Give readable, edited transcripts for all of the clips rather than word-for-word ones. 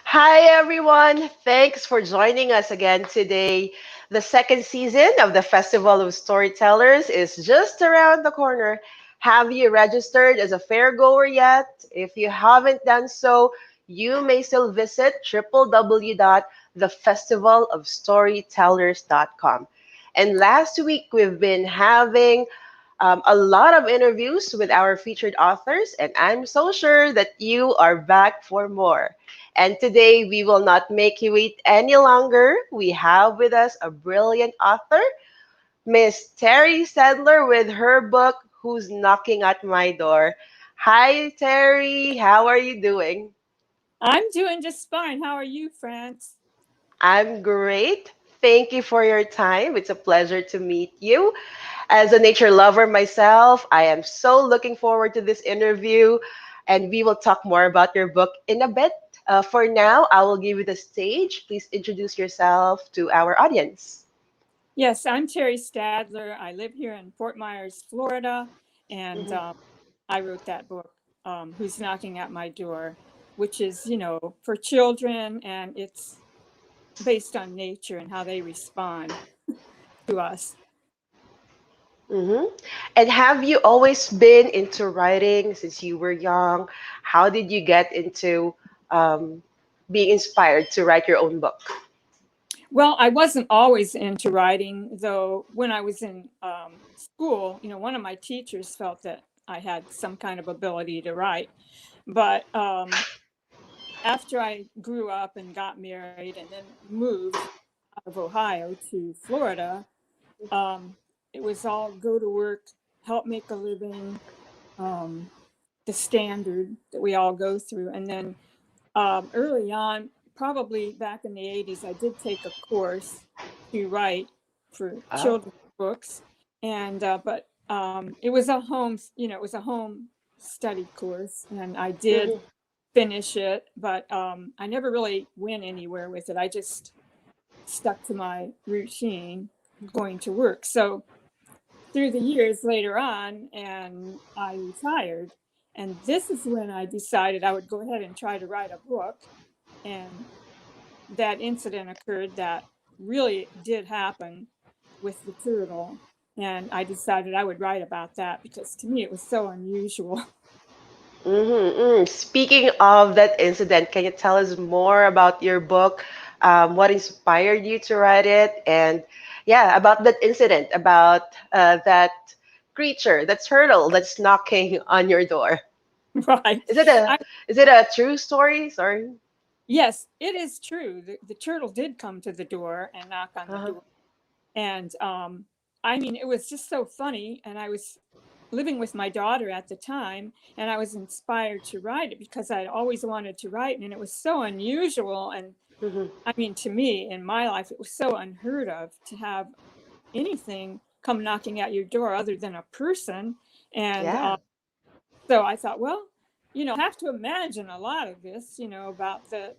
Hi, everyone. Thanks for joining us again today. The second season of the Festival of Storytellers is just around the corner. Have you registered as a fairgoer yet? If you haven't done so, you may still visit www.thefestivalofstorytellers.com. And last week, we've been having a lot of interviews with our featured authors, and I'm so sure that you are back for more. And today we will not make you wait any longer. We have with us a brilliant author, Miss Terrie Stadler, with her book, Who's Knocking at My Door. Hi, Terrie. How are you doing? I'm doing just fine. How are you, France? I'm great. Thank you for your time. It's a pleasure to meet you. As a nature lover myself, I am so looking forward to this interview, and we will talk more about your book in a bit. For now, I will give you the stage. Please introduce yourself to our audience. Yes, I'm Terrie Stadler. I live here in Fort Myers, Florida, and Mhm. I wrote that book, Who's Knocking at My Door, which is, for children, and it's based on nature and how they respond to us. hmm And have you always been into writing since you were young? How did you get into um, being inspired to write your own book? Well, I wasn't always into writing, though. When I was in school, one of my teachers felt that I had some kind of ability to write, but after I grew up and got married and then moved out of Ohio to Florida, um, it was all go to work, help make a living, um, the standard that we all go through. And then early on, probably back in the 80s, I did take a course to write for Oh. children's books. And, but it was a home, it was a home study course. And I did Mhm. finish it, but I never really went anywhere with it. I just stuck to my routine going to work. So through the years later on, and I retired. And this is when I decided I would go ahead and try to write a book. And that incident occurred that really did happen with the turtle. And I decided I would write about that because to me it was so unusual. Speaking of that incident, can you tell us more about your book? What inspired you to write it? And yeah, about that incident, about that creature, that turtle that's knocking on your door. Right. Is it a I, is it a true story? Sorry. yes, it is true. The turtle did come to the door and knock on the Uh-huh. door. And I mean, it was just so funny. And I was living with my daughter at the time, and I was inspired to write it because I'd always wanted to write. And it was so unusual. And hmm I mean, to me, in my life, it was so unheard of to have anything come knocking at your door other than a person. And Yeah. so I thought, well, have to imagine a lot of this, about the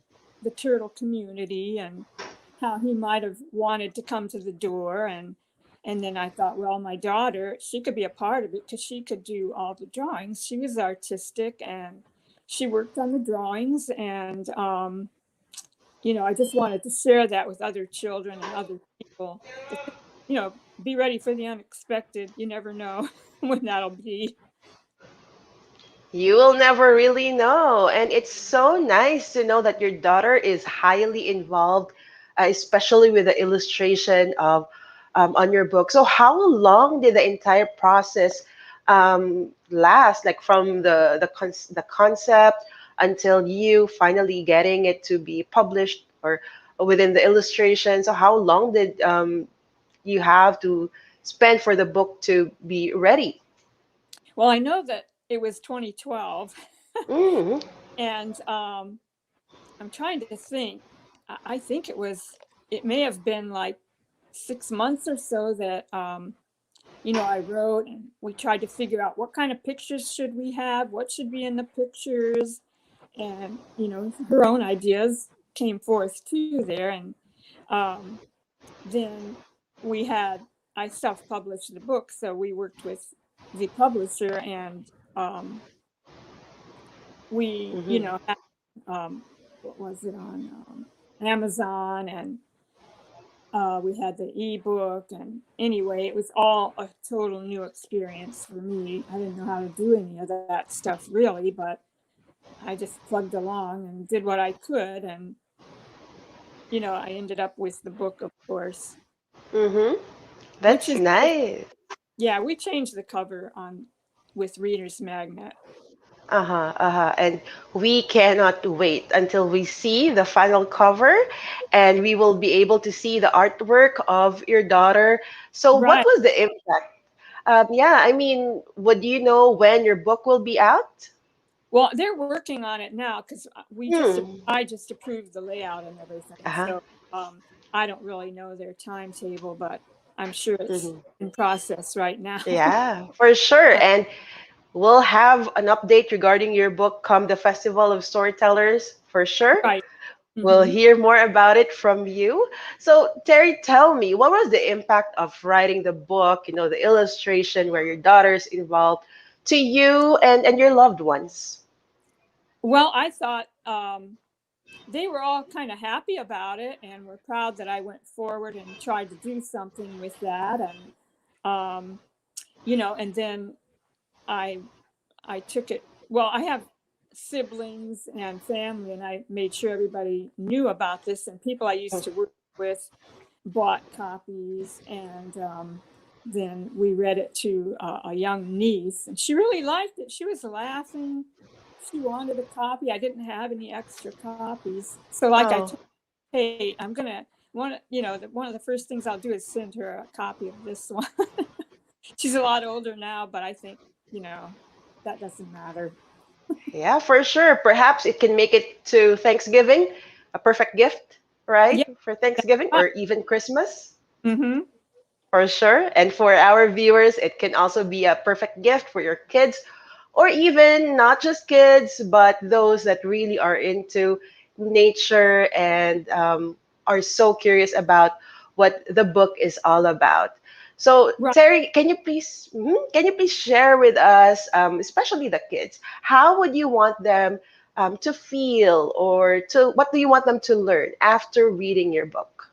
turtle community and how he might have wanted to come to the door. And then I thought, well, my daughter, she could be a part of it because she could do all the drawings. She was artistic and she worked on the drawings. And I just wanted to share that with other children and other people. To, be ready for the unexpected. You never know when that'll be. You will never really know. And it's so nice to know that your daughter is highly involved, especially with the illustration of on your book. So how long did the entire process last? Like from the concept until you finally getting it to be published or within the illustration. So how long did you have to spend for the book to be ready? Well, I know that it was 2012, Mm-hmm. and I'm trying to think. I think it may have been like 6 months or so that, I wrote and we tried to figure out what kind of pictures should we have, what should be in the pictures. And, her own ideas came forth too there. And um, then I self published the book. So we worked with the publisher and we, Mm-hmm. had, um, what was it on Amazon, and we had the ebook. And anyway, it was all a total new experience for me. I didn't know how to do any of that stuff really, but I just plugged along and did what I could. And, I ended up with the book, of course, Mm-hmm. which That's is, nice. yeah, we changed the cover on with Reader's Magnet. Uh-huh, uh-huh. And we cannot wait until we see the final cover and we will be able to see the artwork of your daughter. So what Right. was the impact? Yeah, I mean, would you know when your book will be out? Well, they're working on it now because Hmm. I just approved the layout and everything. Uh-huh. So I don't really know their timetable, but I'm sure it's Hmm. in process right now. Yeah, for sure. Uh, And we'll have an update regarding your book come the Festival of Storytellers for sure. right. We'll Hmm. hear more about it from you. So, Terry, tell me, what was the impact of writing the book, the illustration where your daughter's involved to you and your loved ones? Well, I thought they were all kind of happy about it and were proud that I went forward and tried to do something with that. And, um, and then I I took it. Well, I have siblings and family, and I made sure everybody knew about this. And people I used to work with bought copies, and then we read it to a young niece, and she really liked it. She was laughing. She wanted a copy. I didn't have any extra copies, so like I told, Oh, her, hey, I'm gonna one of the first things I'll do is send her a copy of this one. She's a lot older now, but I think that doesn't matter. yeah, for sure. Perhaps it can make it to Thanksgiving, a perfect gift, right? Yeah, For that's Thanksgiving right. or even Christmas. Mm-hmm. For sure. And for our viewers, it can also be a perfect gift for your kids, or even not just kids, but those that really are into nature and are so curious about what the book is all about. So, Right. Terry, can you please share with us, especially the kids, how would you want them to feel, or to what do you want them to learn after reading your book?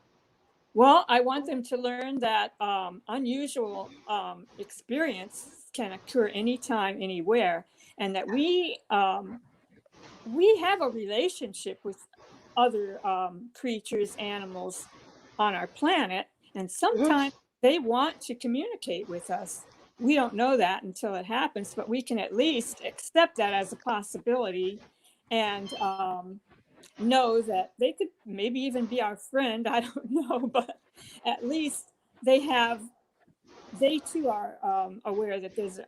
Well, I want them to learn that unusual experience can occur anytime, anywhere, and that we have a relationship with other creatures, animals on our planet, and Mhm. sometimes they want to communicate with us. We don't know that until it happens, but we can at least accept that as a possibility, and know that they could maybe even be our friend. I don't know, but at least they have they too are aware that there's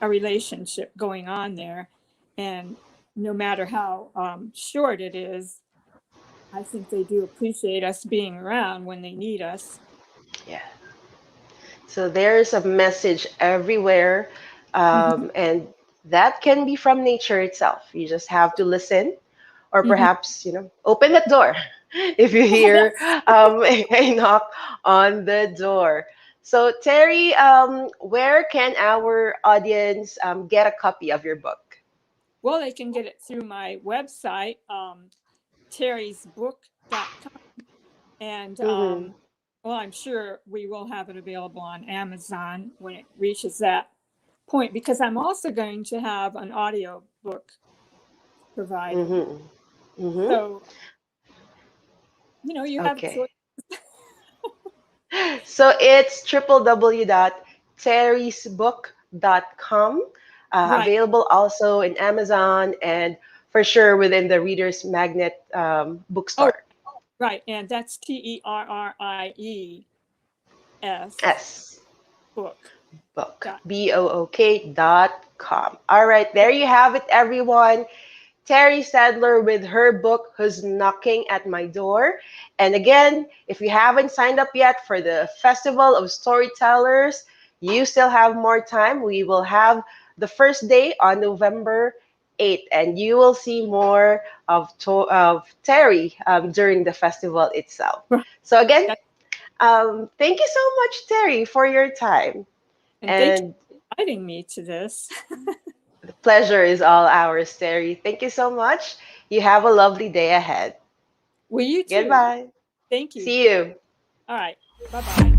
a relationship going on there, and no matter how short it is, I think they do appreciate us being around when they need us. Yeah. So there's a message everywhere, Hmm. and that can be from nature itself. You just have to listen, or Hmm. perhaps open that door if you hear Yes. a knock on the door. So Terry, where can our audience get a copy of your book? Well, they can get it through my website, terriesbook.com. And Hmm. well, I'm sure we will have it available on Amazon when it reaches that point, because I'm also going to have an audio book provided. Hmm. Hmm. So, you have choice. Okay. So it's www.terriesbook.com. Right. Available also in Amazon and for sure within the Reader's Magnet Oh, bookstore. right. And that's TerrieS S book. book Dot. book.com. All right, there you have it, everyone. Terrie Stadler with her book, Who's Knocking at My Door. And again, if you haven't signed up yet for the Festival of Storytellers, you still have more time. We will have the first day on November 8th, and you will see more of Terry during the festival itself. Right. So, again, That, thank you so much, Terry, for your time. and thank you And for inviting me to this. the pleasure is all ours, Terry. Thank you so much. You have a lovely day ahead. Well, you too. Goodbye. Thank you. See you. All right. Bye bye.